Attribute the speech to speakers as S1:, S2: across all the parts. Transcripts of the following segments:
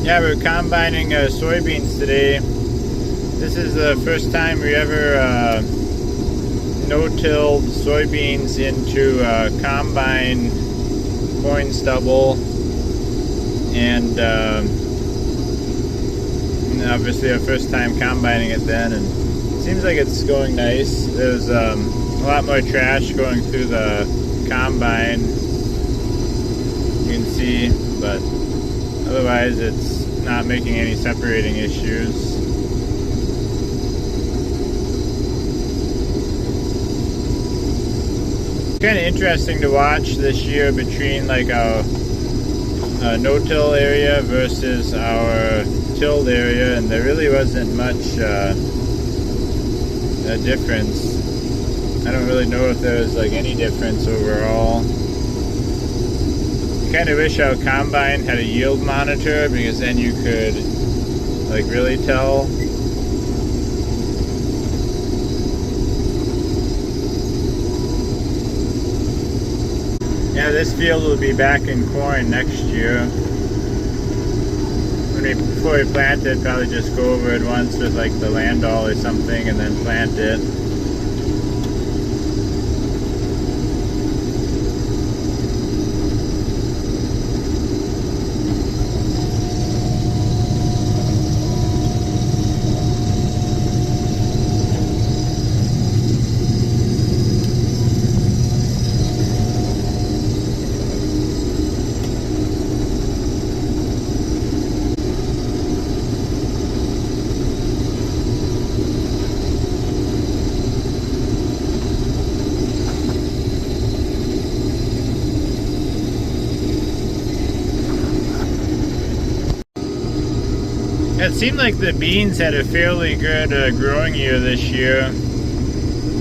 S1: Yeah, we're combining soybeans today. This is the first time we ever no-tilled soybeans into combine corn stubble, and obviously our first time combining it then, and it seems like it's going nice. There's a lot more trash going through the combine, you can see, but otherwise it's not making any separating issues. Kind of interesting to watch this year between like our no-till area versus our tilled area, and there really wasn't much a difference. I don't really know if there was like any difference overall. I kind of wish our combine had a yield monitor, because then you could like really tell. Yeah, this field will be back in corn next year. Before we plant it, probably just go over it once with like the landall or something and then plant it. It seemed like the beans had a fairly good growing year this year.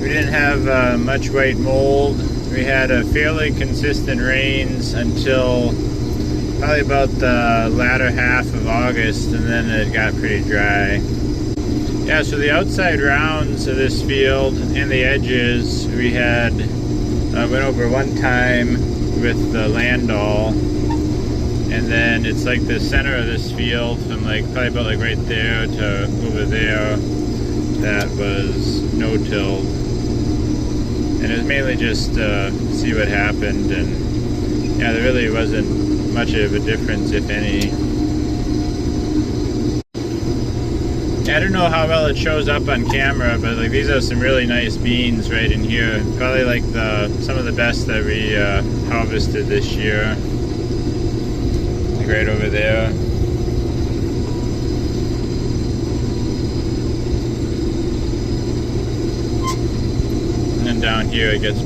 S1: We didn't have much white mold. We had a fairly consistent rains until probably about the latter half of August, and then it got pretty dry. Yeah, so the outside rounds of this field and the edges we had went over one time with the landall. And then it's like the center of this field, from like probably about like right there to over there, that was no-tilled. And it was mainly just to see what happened, and yeah, there really wasn't much of a difference, if any. I don't know how well it shows up on camera, but like these are some really nice beans right in here. Probably like some of the best that we harvested this year. Right over there. And then down here it gets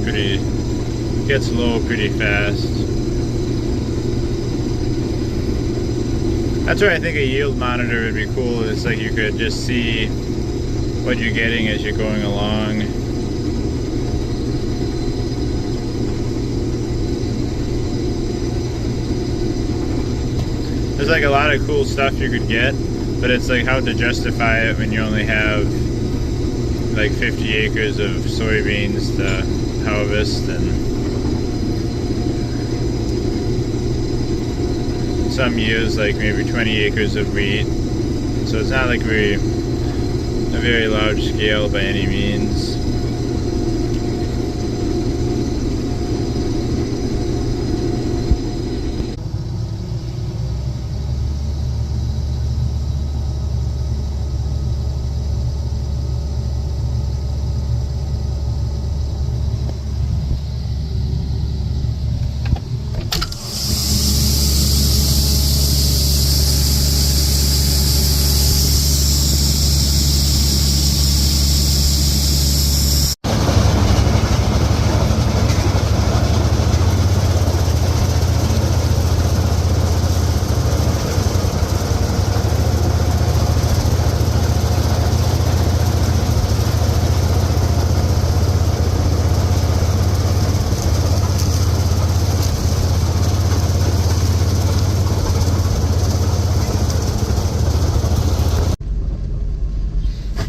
S1: low pretty fast. That's where I think a yield monitor would be cool. It's like you could just see what you're getting as you're going along. There's like a lot of cool stuff you could get, but it's like how to justify it when you only have like 50 acres of soybeans to harvest, and some years like maybe 20 acres of wheat. So it's not like a very large scale by any means.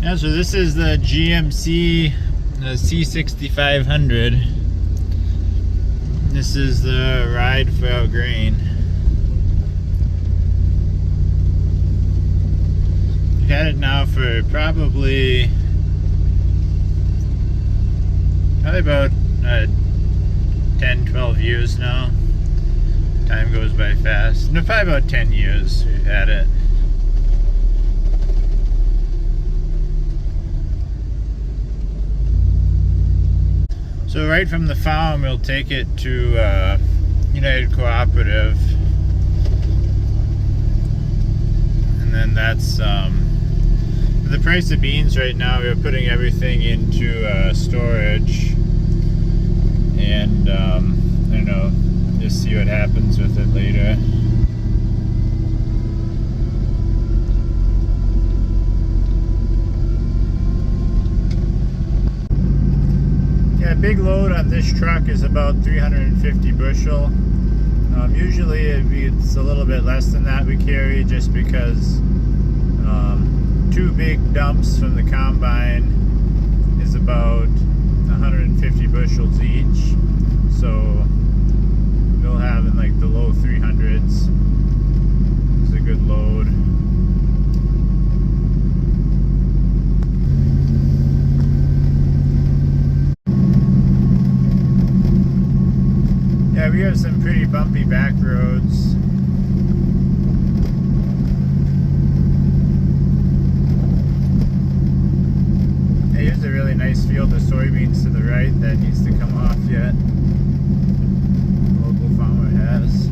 S1: Yeah, so this is the GMC C6500. This is the ride for our grain. it now for probably about 10, 12 years now. Time goes by fast. No, probably about 10 years we've had it. So right from the farm, we'll take it to United Cooperative. And then that's the price of beans right now. We're putting everything into storage, and I don't know, just see what happens with it later. Yeah, big load on this truck is about 350 bushel. Usually it's a little bit less than that we carry, just because 2 big dumps from the combine is about 150 bushels each. So we'll have in like the low 300s. It's a good load. Yeah, we have some pretty bumpy back roads. Hey, here's a really nice field of soybeans to the right that needs to come off yet. The local farmer has.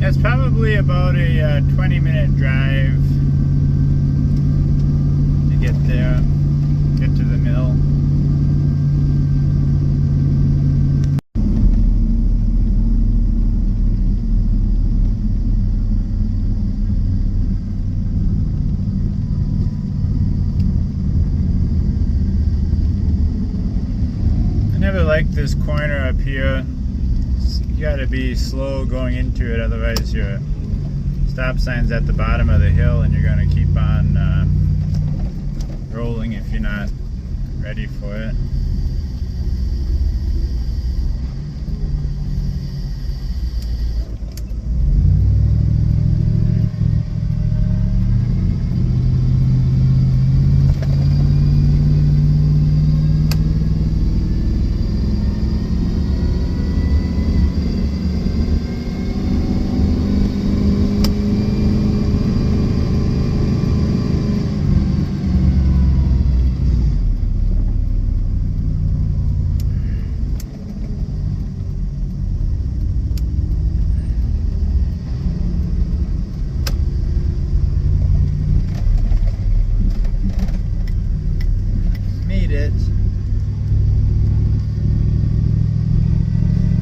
S1: It's probably about a 20-minute drive to get there, get to the mill. never liked this corner up here. You gotta be slow going into it, otherwise your stop sign's at the bottom of the hill and you're gonna keep on rolling if you're not ready for it.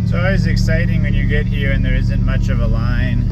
S1: It's always exciting when you get here and there isn't much of a line.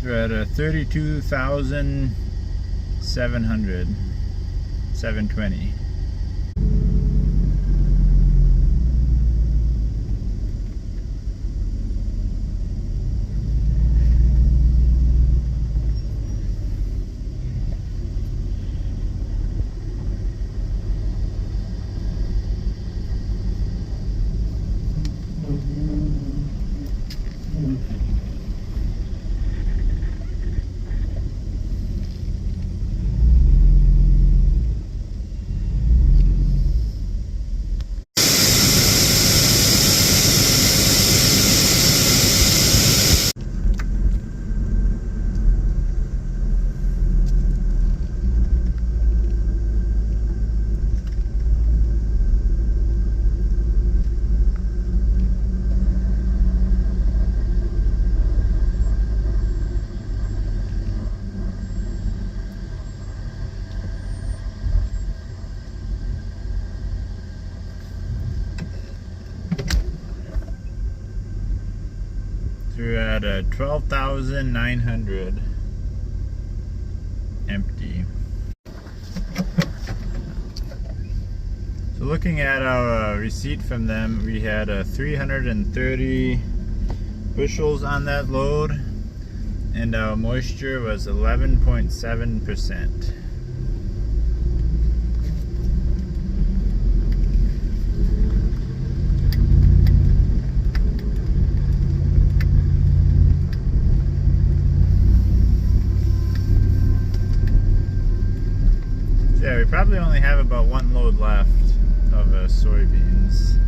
S1: We're at a 32,720. We're at a 12,900 empty. So looking at our receipt from them, we had 330 bushels on that load, and our moisture was 11.7%. Yeah, we probably only have about one load left of soybeans.